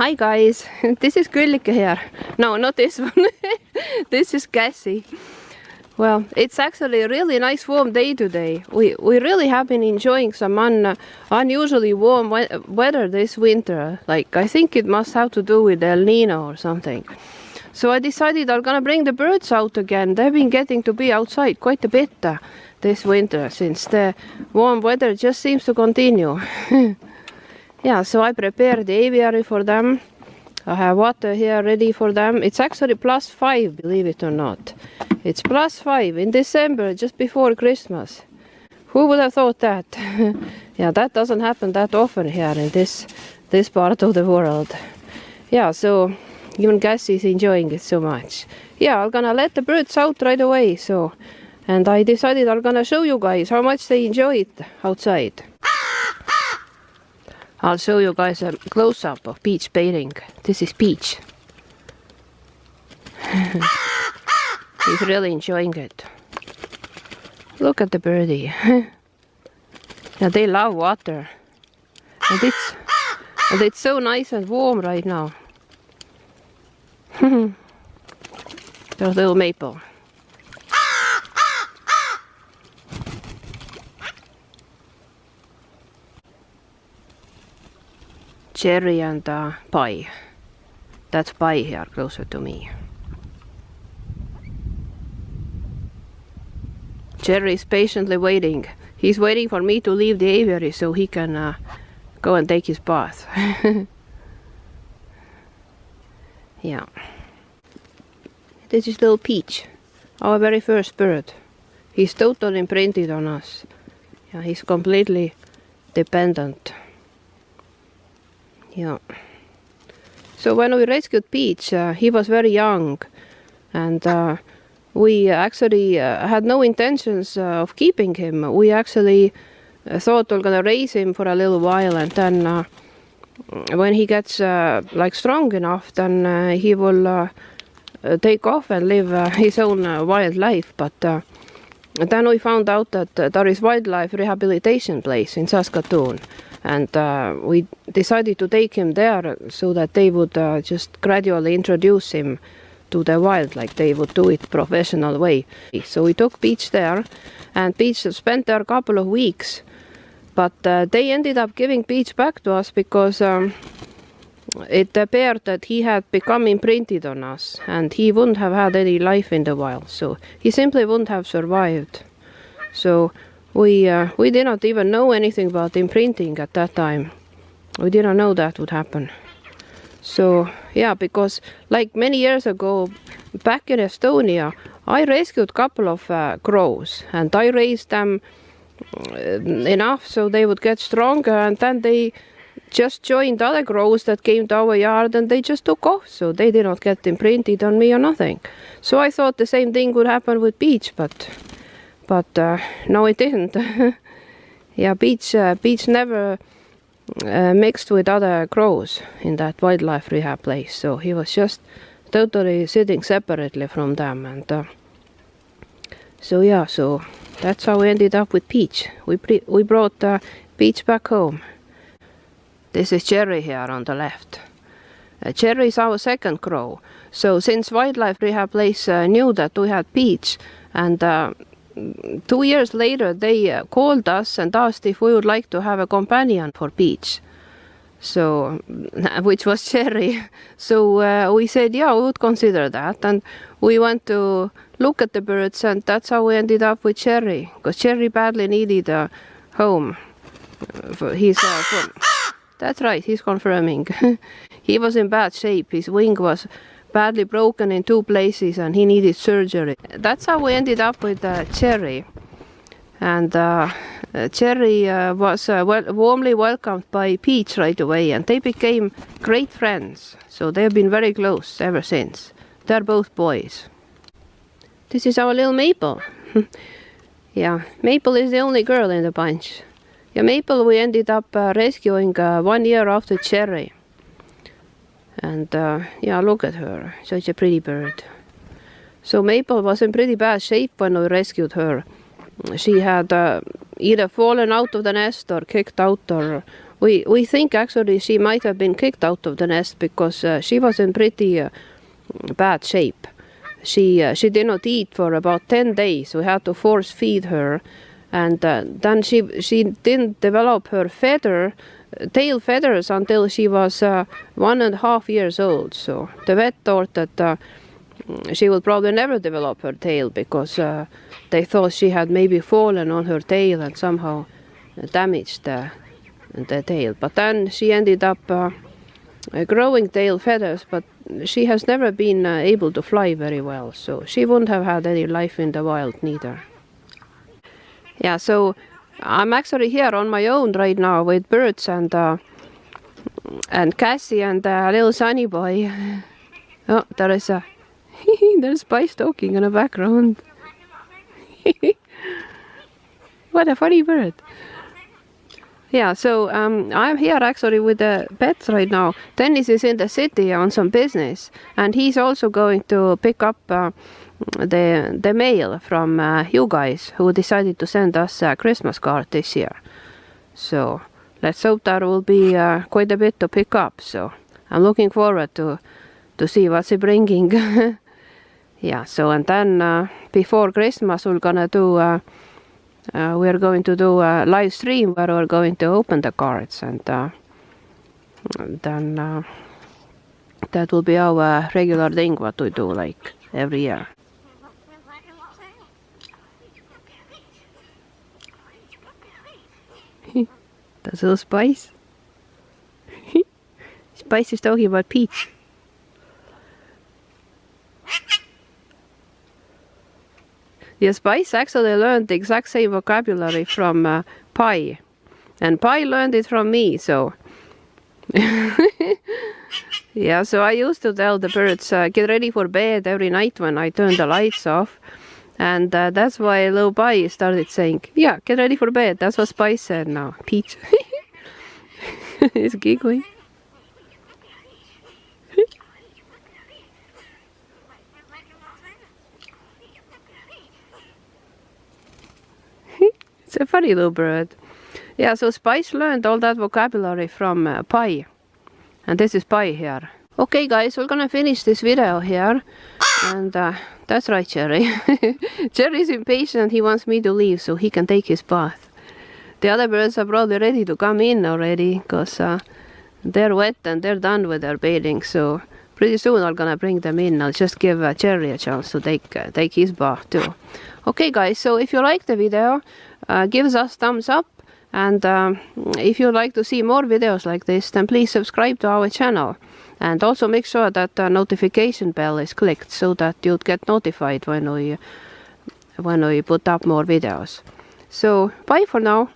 Hi guys, this is Küllike here. No, not this one. This is Cassie. Well, it's actually a really nice warm day today. We really have been enjoying some unusually warm weather this winter. Like, I think it must have to do with El Nino or something. So I decided I'm gonna bring the birds out again. They've been getting to be outside quite a bit this winter since the warm weather just seems to continue. Yeah, so I prepared the aviary for them. I have water here ready for them. It's actually +5, believe it or not. It's +5 in December, just before Christmas. Who would have thought that? Yeah, that doesn't happen that often here in this part of the world. Yeah, so even Cassie's enjoying it so much. Yeah, I'm gonna let the birds out right away. And I decided I'm gonna show you guys how much they enjoy it outside. I'll show you guys a close-up of Peach bathing. This is Peach. He's really enjoying it. Look at the birdie. Yeah, they love water. And it's so nice and warm right now. There's little Maple. Cherry and Pie. That's Pie here closer to me. Cherry is patiently waiting. He's waiting for me to leave the aviary so he can go and take his bath. Yeah. This is little Peach, our very first bird. He's totally imprinted on us. Yeah, he's completely dependent. Yeah. So when we rescued Peach, he was very young, and we actually had no intentions of keeping him. We actually thought we were gonna raise him for a little while, and then when he gets like strong enough, then he will take off and live his own wild life. But then we found out that there is wildlife rehabilitation place in Saskatoon. And we decided to take him there so that they would just gradually introduce him to the wild, like they would do it professional way. So we took Peach there, and Peach spent there a couple of weeks. But they ended up giving Peach back to us because it appeared that he had become imprinted on us, and he wouldn't have had any life in the wild. So he simply wouldn't have survived. So we did not even know anything about imprinting at that time. We didn't know that would happen. So yeah, because like many years ago, back in Estonia, I rescued a couple of crows, and I raised them enough so they would get stronger, and then they just joined other crows that came to our yard, and they just took off, so they did not get imprinted on me or nothing. So I thought the same thing would happen with Peach, but no, it didn't. Yeah, Peach never mixed with other crows in that wildlife rehab place, so he was just totally sitting separately from them. And so yeah, so that's how we ended up with Peach. We brought Peach back home. This is Cherry here on the left. Cherry is our second crow. So since wildlife rehab place knew that we had Peach, and 2 years later they called us and asked if we would like to have a companion for Peach, so which was Cherry. So we said yeah, we would consider that, and we went to look at the birds, and that's how we ended up with Cherry, because Cherry badly needed a home for his that's right, he's confirming. He was in bad shape. His wing was badly broken in 2 places, and he needed surgery. That's how we ended up with Cherry. And Cherry was warmly welcomed by Peach right away, and they became great friends. So they've been very close ever since. They're both boys. This is our little Maple. Yeah, Maple is the only girl in the bunch. Yeah, Maple we ended up rescuing 1 year after Cherry. And yeah, look at her, such a pretty bird. So Maple was in pretty bad shape when we rescued her. She had either fallen out of the nest or kicked out, or we think actually she might have been kicked out of the nest because she was in pretty bad shape. She did not eat for about 10 days. We had to force feed her, and then she didn't develop her tail feathers until she was 1.5 years old. So the vet thought that she will probably never develop her tail because they thought she had maybe fallen on her tail and somehow damaged the tail. But then she ended up growing tail feathers, but she has never been able to fly very well, so she wouldn't have had any life in the wild neither. Yeah, so I'm actually here on my own right now with birds and Cassie and little Sunny Boy. Oh, there is there's Spice talking in the background. What a funny bird. Yeah, so I'm here actually with the pets right now. Dennis is in the city on some business, and he's also going to pick up the mail from you guys who decided to send us a Christmas card this year. So let's hope there will be quite a bit to pick up. So I'm looking forward to see what's he bringing. Yeah, so and then before Christmas we're going to do a live stream where we're going to open the cards, and then that will be our regular thing what we do like every year. That's little Spice. Spice is talking about Peach. Yeah, Spice actually learned the exact same vocabulary from Pi, and Pi learned it from me, so yeah, so I used to tell the birds, get ready for bed every night when I turn the lights off, and that's why little Pi started saying, yeah, get ready for bed. That's what Spice said now. Peach. He's giggling. It's a funny little bird. Yeah, so Spice learned all that vocabulary from Pi. And this is Pi here. Okay guys, we're gonna finish this video here. And that's right, Cherry. Cherry's impatient. He wants me to leave so he can take his bath. The other birds are probably ready to come in already because they're wet and they're done with their bathing. So pretty soon I'm gonna bring them in. I'll just give Cherry a chance to take his bath too. Okay guys, so if you like the video, give us thumbs up, and if you'd like to see more videos like this, then please subscribe to our channel, and also make sure that the notification bell is clicked so that you'd get notified when we put up more videos. So bye for now.